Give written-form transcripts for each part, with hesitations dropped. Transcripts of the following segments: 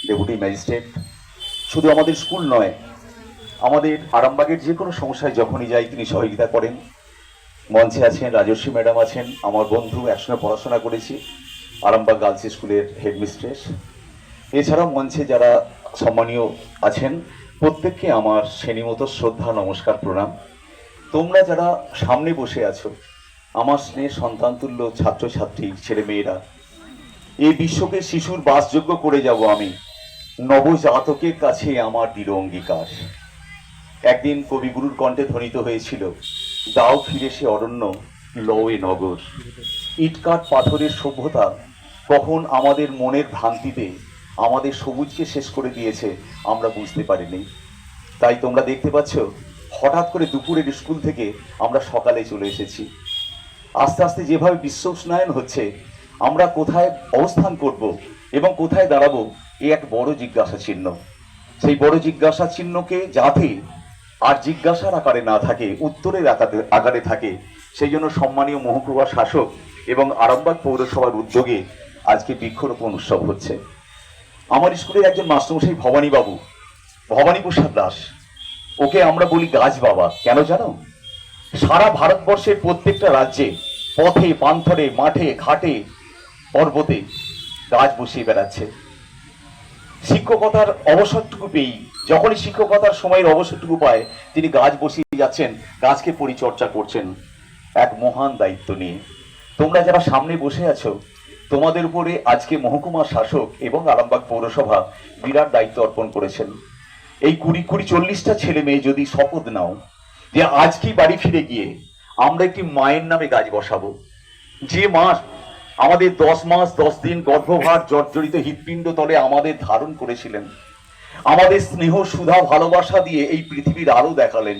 Deputy magistrate শুধু আমাদের school নয়, আমাদের আরামবাগের যে কোনো সমস্যায় যখনই যাই তিনি সহযোগিতা করেন। মঞ্চে আছেন রাজস্বী ম্যাডাম, আছেন আমার বন্ধু, একসঙ্গে পড়াশোনা করেছি, আরামবাগ গার্লস স্কুলের হেডমিস্ট্রেস। এছাড়াও মঞ্চে যারা সম্মানীয় আছেন প্রত্যেককে আমার শ্রেণীমতো শ্রদ্ধা, নমস্কার, প্রণাম। তোমরা যারা সামনে বসে আছো, আমার স্নেহ সন্তানতুল্য ছাত্রছাত্রী ছেলে মেয়েরা, এই বিশ্বকে শিশুর বাসযোগ্য করে যাব আমি, নবজাতকের কাছে আমার দৃঢ় অঙ্গীকার। একদিন কবিগুরুর কণ্ঠে ধ্বনিত হয়েছিল, দাও ফিরে সে অরণ্য, লওয়ে নগর। ইটকাট পাথরের সভ্যতা কখন আমাদের মনের ভ্রান্তিতে আমাদের সবুজকে শেষ করে দিয়েছে আমরা বুঝতে পারিনি। তাই তোমরা দেখতে পাচ্ছ, হঠাৎ করে দুপুরের স্কুল থেকে আমরা সকালে চলে এসেছি। আস্তে আস্তে যেভাবে বিশ্ব উষ্ণায়ন হচ্ছে, আমরা কোথায় অবস্থান করব এবং কোথায় দাঁড়াবো, এ এক বড় জিজ্ঞাসা চিহ্ন। সেই বড় জিজ্ঞাসা চিহ্নকে যাতে আর জিজ্ঞাসার আকারে না থাকে, উত্তরের আকারে থাকে, সেই জন্য সম্মানীয় মহকুমা শাসক এবং আরামবাগ পৌরসভার উদ্যোগে আজকে বৃক্ষরোপণ উৎসব হচ্ছে। আমার স্কুলের একজন মাস্টারমশাই ভবানী প্রসাদ দাস, ওকে আমরা বলি গাছ বাবা। কেন জানো? সারা ভারতবর্ষের প্রত্যেকটা রাজ্যে পথে পান্থরে, মাঠে ঘাটে, পর্বতে গাছ বসিয়ে বেড়াচ্ছে। শিক্ষকতার অবসরটুকু পেয়েই, যখনই শিক্ষকতার সময়ের অবসরটুকু পায়, তিনি গাছ বসিয়ে যাচ্ছেন, গাছকে পরিচর্যা করছেন এক মহান দায়িত্ব নিয়ে। তোমরা যারা সামনে বসে আছো, তোমাদের উপরে আজকে মহকুমা শাসক এবং আরামবাগ পৌরসভা বিরাট দায়িত্ব অর্পণ করেছেন। এই 40-40টা ছেলে মেয়ে যদি শপথ নাও যে আজকেই বাড়ি ফিরে গিয়ে আমরা একটি মায়ের নামে গাছ বসাবো, যে মা আমাদের 10 মাস 10 দিন গর্ভভার জর্জরিত হৃৎপিণ্ড তলে আমাদের ধারণ করেছিলেন, আমাদের স্নেহ সুধা ভালোবাসা দিয়ে এই পৃথিবীর আলো দেখালেন,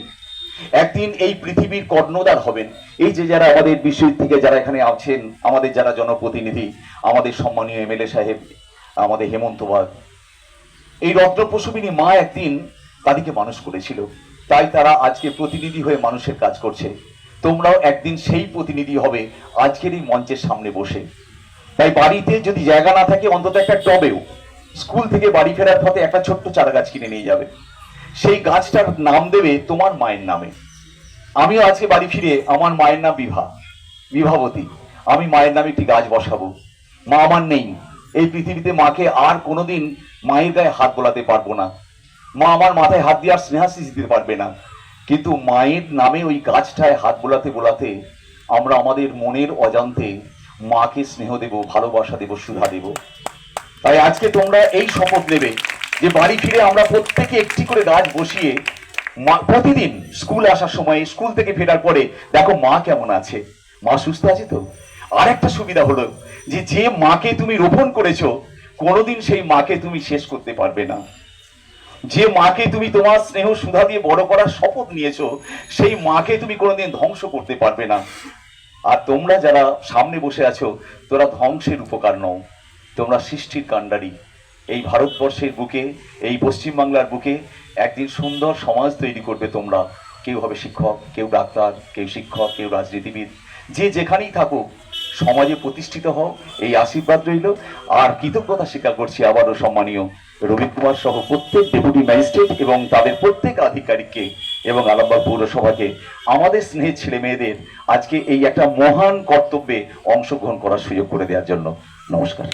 একদিন এই পৃথিবীর কর্ণধার হবেন। এই যে যারা আমাদের বিশ্বের থেকে যারা এখানে আছেন, আমাদের যারা জনপ্রতিনিধি, আমাদের সম্মানীয় এমএলএ সাহেব, আমাদের হেমন্ত বাগ, এই রত্নপ্রসবিনী মা একদিন তাদেরকে মানুষ করেছিল, তাই তারা আজকে প্রতিনিধি হয়ে মানুষের কাজ করছে। তোমরাও একদিন সেই প্রতিনিধি হবে আজকের এই মঞ্চের সামনে বসে। তাই বাড়িতে যদি জায়গা না থাকে, অন্তত একটা টবেও স্কুল থেকে বাড়ি ফেরার পথে একটা ছোট্ট চারা গাছ কিনে নিয়ে যাবে, সেই গাছটার নাম দেবে তোমার মায়ের নামে। আমিও আজকে বাড়ি ফিরে, আমার মায়ের নাম বিভাবতী, আমি মায়ের নামে একটি গাছ বসাবো। মা আমার নেই এই পৃথিবীতে, মাকে আর কোনোদিন মায়ের গায়ে হাত বোলাতে পারবো না, মা আমার মাথায় হাত দিয়ে আর স্নেহাশিস দিতে পারবে না, কিন্তু মায়ের নামে ওই গাছটায় হাত বোলাতে বোলাতে আমরা আমাদের মনের অজান্তে মাকে স্নেহ দেব, ভালোবাসা দেব, সুধা দেব। তাই আজকে তোমরা এই শপথ নেবে যে বাড়ি ফিরে আমরা প্রত্যেকে একটি করে গাছ বসিয়ে প্রতিদিন স্কুল আসার সময়, স্কুল থেকে ফেরার পরে দেখো মা কেমন আছে, মা সুস্থ আছে তো। আর একটা সুবিধা হলো যে মাকে তুমি রোপণ করেছো, কোনোদিন সেই মাকে তুমি শেষ করতে পারবে না। যে মাকে তুমি তোমার স্নেহ সুধা দিয়ে বড় করার শপথ নিয়েছো, সেই মাকে তুমি কোনোদিন ধ্বংস করতে পারবে না। আর তোমরা যারা সামনে বসে আছো, তোরা ধ্বংসের উপকার নও, তোমরা সৃষ্টির কাণ্ডারি। এই ভারতবর্ষের বুকে, এই পশ্চিমবাংলার বুকে একদিন সুন্দর সমাজ তৈরি করবে তোমরা। কেউ হবে শিক্ষক, কেউ ডাক্তার, কেউ শিক্ষক, কেউ রাজনীতিবিদ, যে যেখানেই থাকো সমাজে প্রতিষ্ঠিত হও, এই আশীর্বাদ রইল। আর কৃতজ্ঞতা স্বীকার করছি আবারও সম্মানীয় রবি কুমার সহ প্রত্যেক ডেপুটি ম্যাজিস্ট্রেট এবং তাদের প্রত্যেক আধিকারিককে এবং আরামবাগ পৌরসভাকে, আমাদের স্নেহের ছেলে মেয়েদের আজকে এই একটা মহান কর্তব্যে অংশগ্রহণ করার সুযোগ করে দেওয়ার জন্য। নমস্কার।